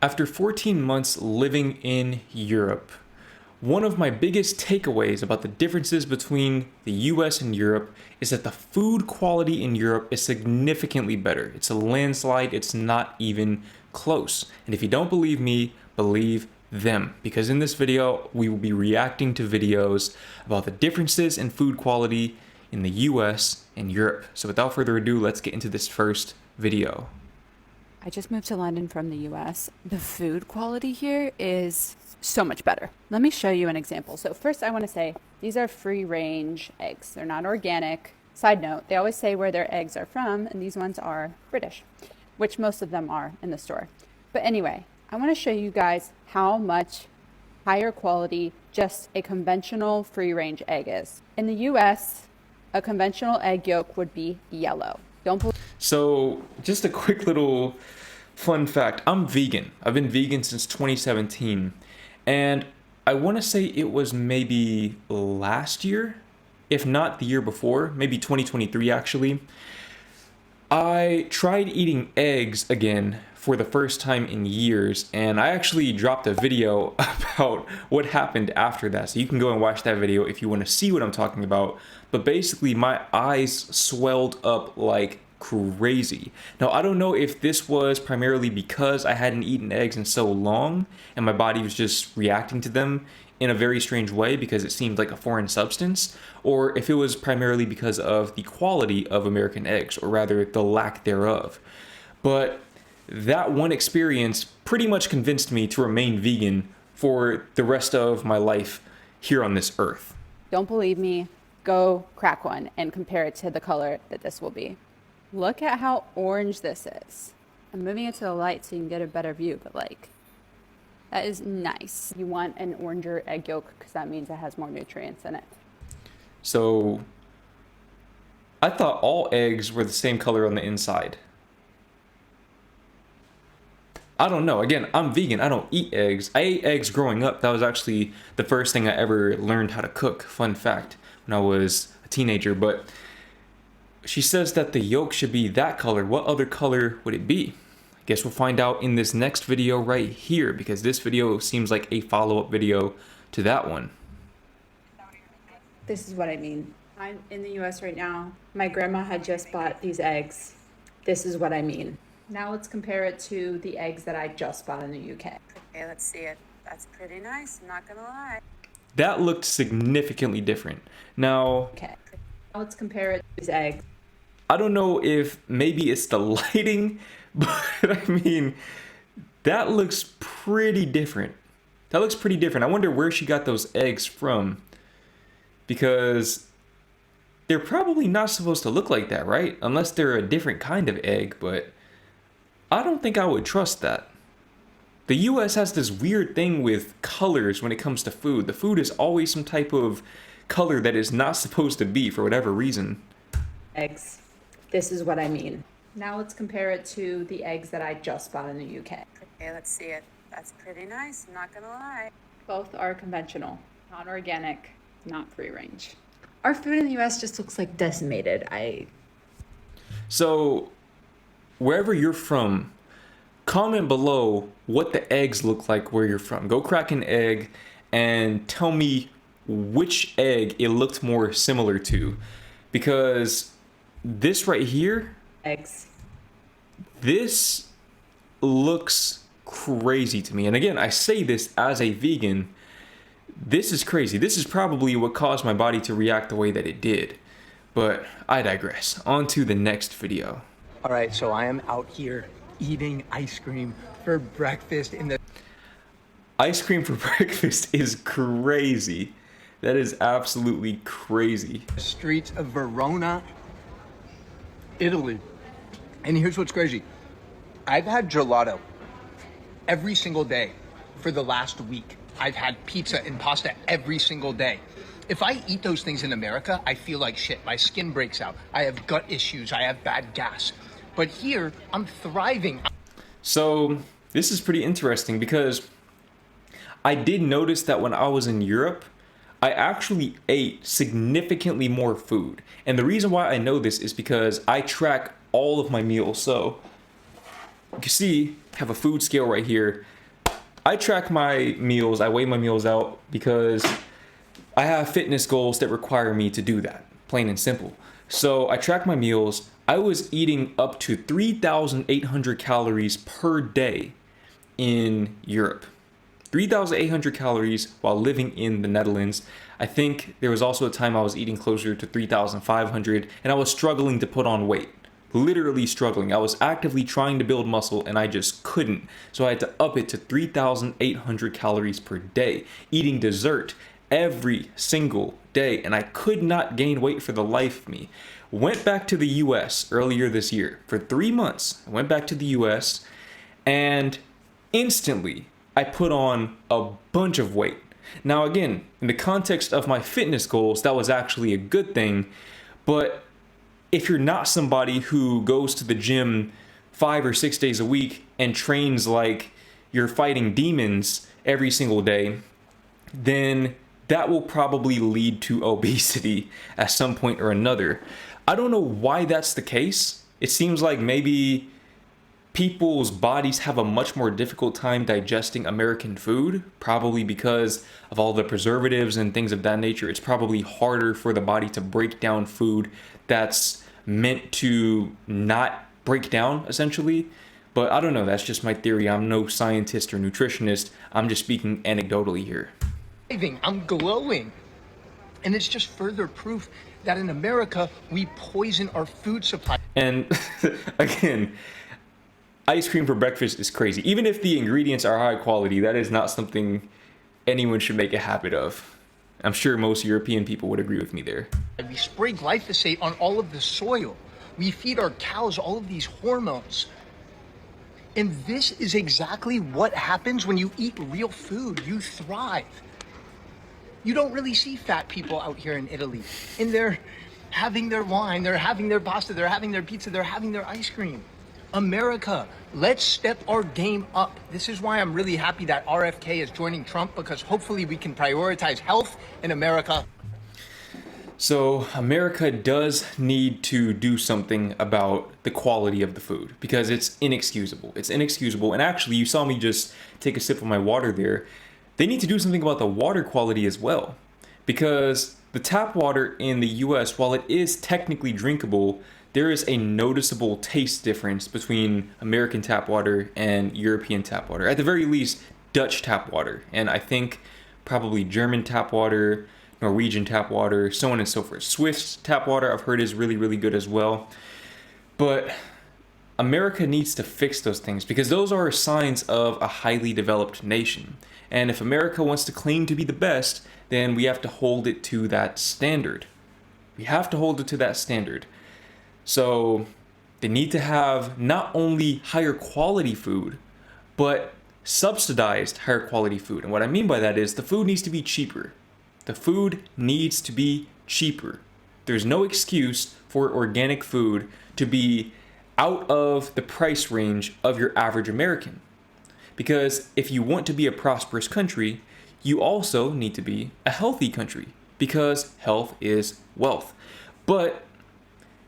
After 14 months living in Europe, one of my biggest takeaways about the differences between the US and Europe is that the food quality in Europe is significantly better. It's a landslide, it's not even close. And if you don't believe me, believe them. Because in this video, we will be reacting to videos about the differences in food quality in the US and Europe. So without further ado, let's get into this first video. I just moved to London from the US. The food quality here is so much better. Let me show you an example. So first I want to say these are free range eggs. They're not organic. Side note, they always say where their eggs are from, and these ones are British, which most of them are in the store. But anyway, I want to show you guys how much higher quality just a conventional free range egg is. In the US, a conventional egg yolk would be yellow. So just a quick little fun fact. I'm vegan. I've been vegan since 2017. And I want to say it was maybe last year, if not the year before, maybe 2023 actually. I tried eating eggs again for the first time in years, and I actually dropped a video about what happened after that. So you can go and watch that video if you want to see what I'm talking about. But basically my eyes swelled up like crazy. Now, I don't know if this was primarily because I hadn't eaten eggs in so long and my body was just reacting to them in a very strange way because it seemed like a foreign substance, or if it was primarily because of the quality of American eggs, or rather the lack thereof. But that one experience pretty much convinced me to remain vegan for the rest of my life here on this earth. Don't believe me? Go crack one and compare it to the color that this will be. Look at how orange this is. I'm moving it to the light so you can get a better view, but like, that is nice. You want an oranger egg yolk because that means it has more nutrients in it. So I thought all eggs were the same color on the inside. I don't know. Again, I'm vegan. I don't eat eggs. I ate eggs growing up. That was actually the first thing I ever learned how to cook. Fun fact, when I was a teenager. But she says that the yolk should be that color. What other color would it be? I guess we'll find out in this next video right here, because this video seems like a follow-up video to that one. This is what I mean. I'm in the US right now. My grandma had just bought these eggs. This is what I mean. Now let's compare it to the eggs that I just bought in the UK. Okay, let's see it. That's pretty nice, I'm not gonna lie. That looked significantly different. Now, Okay, now let's compare it to these eggs. I don't know if maybe it's the lighting, but I mean, that looks pretty different. That looks pretty different. I wonder where she got those eggs from, because they're probably not supposed to look like that, right? Unless they're a different kind of egg, but I don't think I would trust that. The US has this weird thing with colors when it comes to food. The food is always some type of color that is not supposed to be for whatever reason. Eggs. This is what I mean. Now let's compare it to the eggs that I just bought in the UK. Okay, let's see it. That's pretty nice, I'm not gonna lie. Both are conventional, not organic, not free range. Our food in the US just looks like decimated. So, wherever you're from, comment below what the eggs look like where you're from. Go crack an egg and tell me which egg it looked more similar to. Because this right here, Eggs. this looks crazy to me. And again, I say this as a vegan. This is crazy. This is probably what caused my body to react the way that it did. But I digress. On to the next video. All right, so I am out here eating ice cream for breakfast in the Ice cream for breakfast is crazy. That is absolutely crazy. streets of Verona, Italy. And here's what's crazy. I've had gelato every single day for the last week. I've had pizza and pasta every single day. If I eat those things in America, I feel like shit. My skin breaks out. I have gut issues. I have bad gas. But here, I'm thriving. So this is pretty interesting because I did notice that when I was in Europe, I actually ate significantly more food. And the reason why I know this is because I track all of my meals. So you can see, I have a food scale right here. I track my meals, I weigh my meals out because I have fitness goals that require me to do that, plain and simple. So I track my meals. I was eating up to 3,800 calories per day in Europe. 3,800 calories while living in the Netherlands. I think there was also a time I was eating closer to 3,500 and I was struggling to put on weight. Literally struggling. I was actively trying to build muscle and I just couldn't. So I had to up it to 3,800 calories per day, eating dessert every single day, and I could not gain weight for the life of me. Went back to the US earlier this year for 3 months. I went back to the US and instantly I put on a bunch of weight. Now again, in the context of my fitness goals, that was actually a good thing, but if you're not somebody who goes to the gym 5 or 6 days a week and trains like you're fighting demons every single day, then that will probably lead to obesity at some point or another. I don't know why that's the case. It seems like maybe people's bodies have a much more difficult time digesting American food, probably because of all the preservatives and things of that nature. It's probably harder for the body to break down food that's meant to not break down, essentially. But I don't know, that's just my theory. I'm no scientist or nutritionist. I'm just speaking anecdotally here. I'm glowing. And it's just further proof that in America, we poison our food supply. And again, ice cream for breakfast is crazy. Even if the ingredients are high quality, that is not something anyone should make a habit of. I'm sure most European people would agree with me there. We spray glyphosate on all of the soil. We feed our cows all of these hormones. And this is exactly what happens when you eat real food. You thrive. You don't really see fat people out here in Italy. And they're having their wine, they're having their pasta, they're having their pizza, they're having their ice cream. America, let's step our game up. This is why I'm really happy that RFK is joining Trump, because hopefully we can prioritize health in America. So America does need to do something about the quality of the food because it's inexcusable. It's inexcusable. And actually, you saw me just take a sip of my water there. They need to do something about the water quality as well, because the tap water in the US, while it is technically drinkable, there is a noticeable taste difference between American tap water and European tap water. At the very least, Dutch tap water. And I think probably German tap water, Norwegian tap water, so on and so forth. Swiss tap water I've heard is really, really good as well. But America needs to fix those things because those are signs of a highly developed nation. And if America wants to claim to be the best, then we have to hold it to that standard. We have to hold it to that standard. So they need to have not only higher quality food, but subsidized higher quality food. And what I mean by that is the food needs to be cheaper. The food needs to be cheaper. There's no excuse for organic food to be out of the price range of your average American. Because if you want to be a prosperous country, you also need to be a healthy country, because health is wealth. But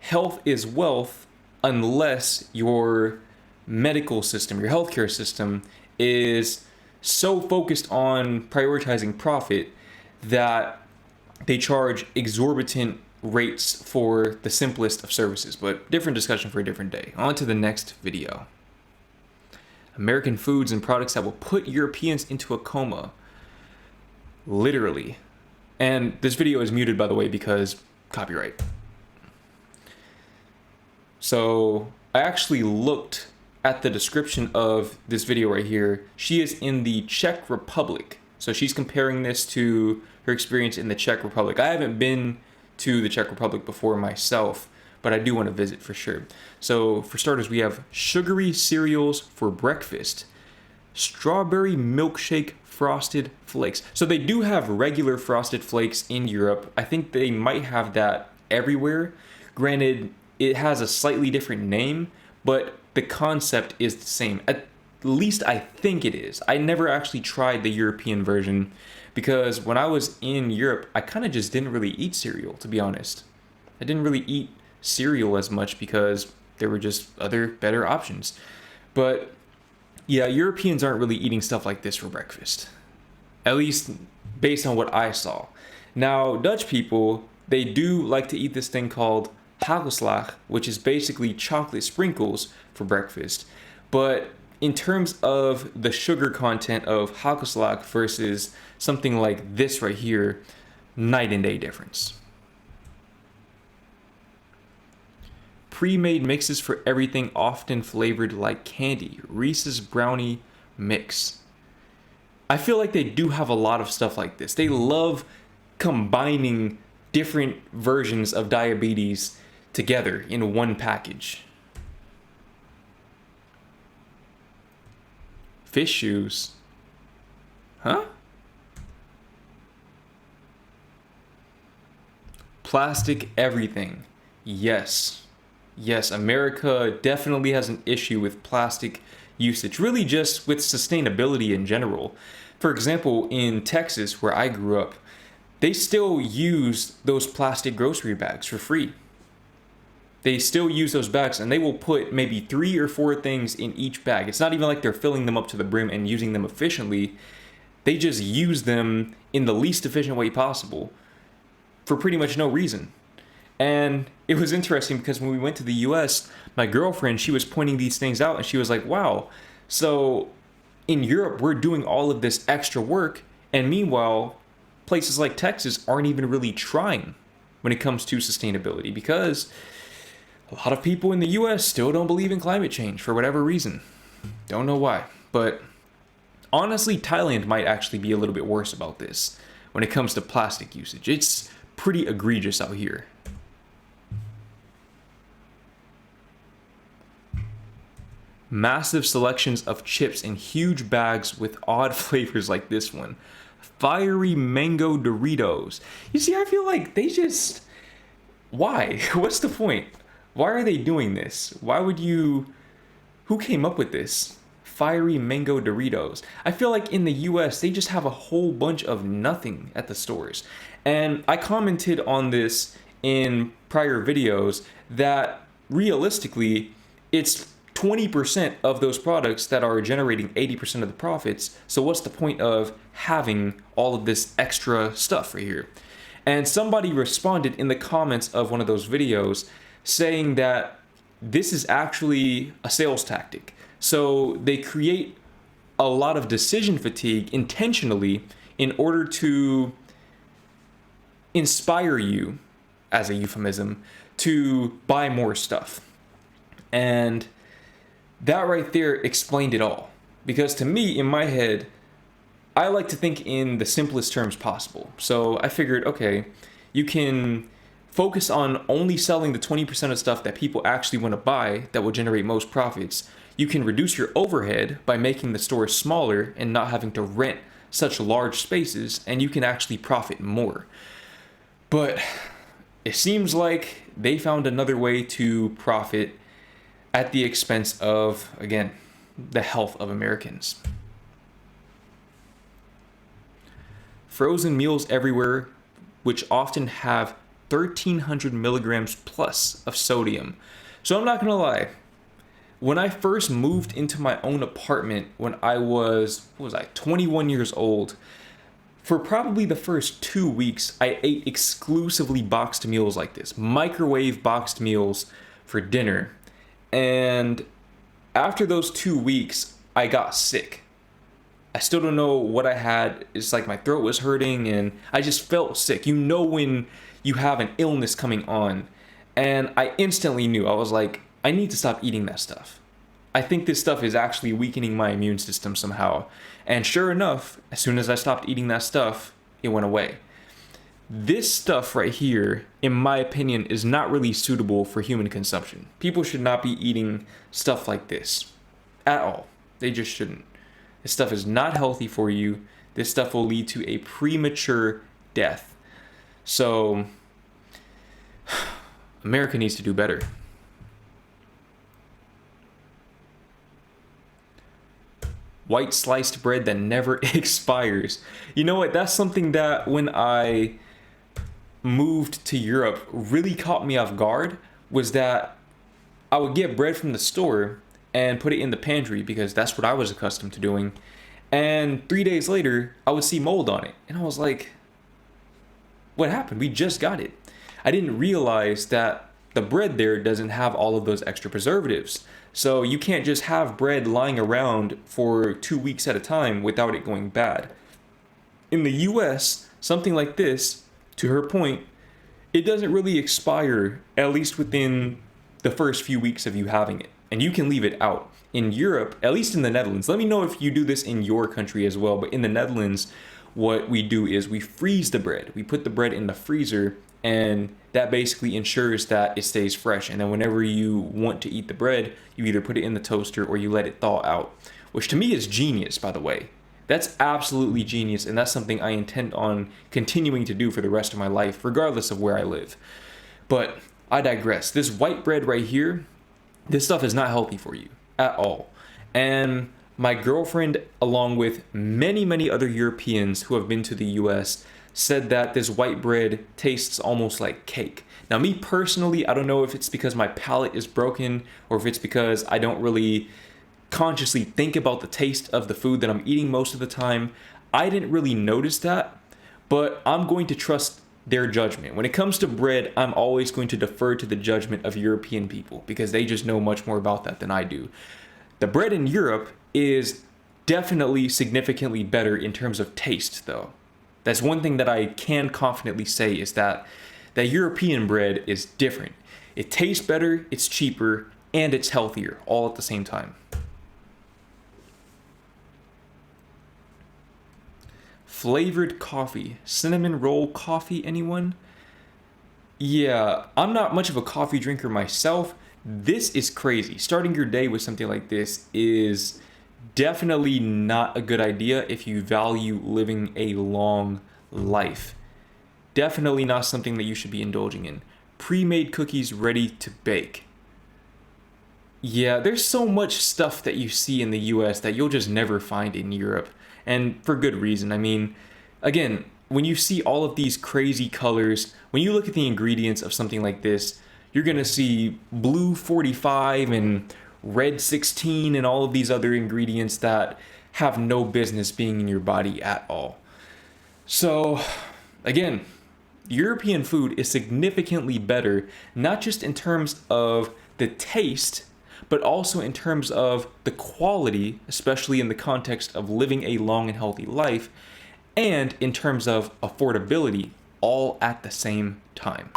health is wealth unless your medical system, your healthcare system, is so focused on prioritizing profit that they charge exorbitant rates for the simplest of services. But different discussion for a different day. On to the next video. American foods and products that will put Europeans into a coma. Literally. And this video is muted, by the way, because copyright. So I actually looked at the description of this video right here. She is in the Czech Republic. So she's comparing this to her experience in the Czech Republic. I haven't been to the Czech Republic before myself, but I do want to visit for sure. So for starters, we have sugary cereals for breakfast, strawberry milkshake frosted flakes. So they do have regular frosted flakes in Europe. I think they might have that everywhere. Granted, it has a slightly different name, but the concept is the same. At least I think it is. I never actually tried the European version because when I was in Europe, I kind of just didn't really eat cereal, to be honest. I didn't really eat cereal as much because there were just other better options. But yeah, Europeans aren't really eating stuff like this for breakfast, at least based on what I saw. Now, Dutch people, they do like to eat this thing called hagelslag, which is basically chocolate sprinkles for breakfast. But in terms of the sugar content of hagelslag versus something like this right here, night and day difference. Pre-made mixes for everything, often flavored like candy. Reese's brownie mix. I feel like they do have a lot of stuff like this. They love combining different versions of diabetes together in one package. Fish shoes. Huh? Plastic everything. Yes. Yes, America definitely has an issue with plastic usage, really just with sustainability in general. For example, in Texas, where I grew up, they still use those plastic grocery bags for free. They still use those bags, and they will put maybe 3 or 4 things in each bag. It's not even like they're filling them up to the brim and using them efficiently. They just use them in the least efficient way possible for pretty much no reason. And it was interesting because when we went to the US, my girlfriend, she was pointing these things out and she was like, wow, so in Europe, we're doing all of this extra work. And meanwhile, places like Texas aren't even really trying when it comes to sustainability because a lot of people in the US still don't believe in climate change for whatever reason. Don't know why. But honestly, Thailand might actually be a little bit worse about this when it comes to plastic usage. It's pretty egregious out here. Massive selections of chips in huge bags with odd flavors like this one. Fiery mango Doritos. You see, I feel like they just... Why? What's the point? Why are they doing this? Why would you... Who came up with this? Fiery mango Doritos. I feel like in the US, they just have a whole bunch of nothing at the stores. And I commented on this in prior videos that realistically, it's 20% of those products that are generating 80% of the profits. So what's the point of having all of this extra stuff right here? And somebody responded in the comments of one of those videos saying that this is actually a sales tactic. So they create a lot of decision fatigue intentionally in order to inspire you, as a euphemism, to buy more stuff. And that right there explained it all. Because to me, in my head, I like to think in the simplest terms possible. So I figured, okay, you can focus on only selling the 20% of stuff that people actually want to buy that will generate most profits. You can reduce your overhead by making the store smaller and not having to rent such large spaces, and you can actually profit more. But it seems like they found another way to profit at the expense of, again, the health of Americans. Frozen meals everywhere, which often have 1,300 milligrams plus of sodium. So I'm not gonna lie, when I first moved into my own apartment when I was, 21 years old, for probably the first 2 weeks, I ate exclusively boxed meals like this, microwave boxed meals for dinner. And after those 2 weeks, I got sick. I still don't know what I had. It's like my throat was hurting and I just felt sick. You know when you have an illness coming on. And I instantly knew. I was like, I need to stop eating that stuff. I think this stuff is actually weakening my immune system somehow. And sure enough, as soon as I stopped eating that stuff, it went away. This stuff right here, in my opinion, is not really suitable for human consumption. People should not be eating stuff like this at all. They just shouldn't. This stuff is not healthy for you. This stuff will lead to a premature death. So, America needs to do better. White sliced bread that never expires. You know what? That's something that when I moved to Europe really caught me off guard, was that I would get bread from the store and put it in the pantry because that's what I was accustomed to doing. And 3 days later, I would see mold on it. And I was like, what happened? We just got it. I didn't realize that the bread there doesn't have all of those extra preservatives. So you can't just have bread lying around for 2 weeks at a time without it going bad. In the US, something like this, to her point, it doesn't really expire, at least within the first few weeks of you having it. And you can leave it out. In Europe, at least in the Netherlands, let me know if you do this in your country as well, but in the Netherlands, what we do is we freeze the bread. We put the bread in the freezer, and that basically ensures that it stays fresh. And then whenever you want to eat the bread, you either put it in the toaster or you let it thaw out, which to me is genius, by the way. That's absolutely genius, and that's something I intend on continuing to do for the rest of my life, regardless of where I live. But I digress. This white bread right here, this stuff is not healthy for you at all. And my girlfriend, along with many, many other Europeans who have been to the US, said that this white bread tastes almost like cake. Now, me personally, I don't know if it's because my palate is broken or if it's because I don't really consciously think about the taste of the food that I'm eating most of the time. I didn't really notice that, but I'm going to trust their judgment. When it comes to bread, I'm always going to defer to the judgment of European people because they just know much more about that than I do. The bread in Europe is definitely significantly better in terms of taste, though. That's one thing that I can confidently say is that European bread is different. It tastes better, it's cheaper, and it's healthier all at the same time. Flavored coffee. Cinnamon roll coffee, anyone? Yeah, I'm not much of a coffee drinker myself. This is crazy. Starting your day with something like this is definitely not a good idea if you value living a long life. Definitely not something that you should be indulging in. Pre-made cookies ready to bake. Yeah, there's so much stuff that you see in the US that you'll just never find in Europe. And for good reason. I mean, again, when you see all of these crazy colors, when you look at the ingredients of something like this, you're going to see blue 45 and red 16 and all of these other ingredients that have no business being in your body at all. So, again, European food is significantly better, not just in terms of the taste, but also in terms of the quality, especially in the context of living a long and healthy life, and in terms of affordability, all at the same time.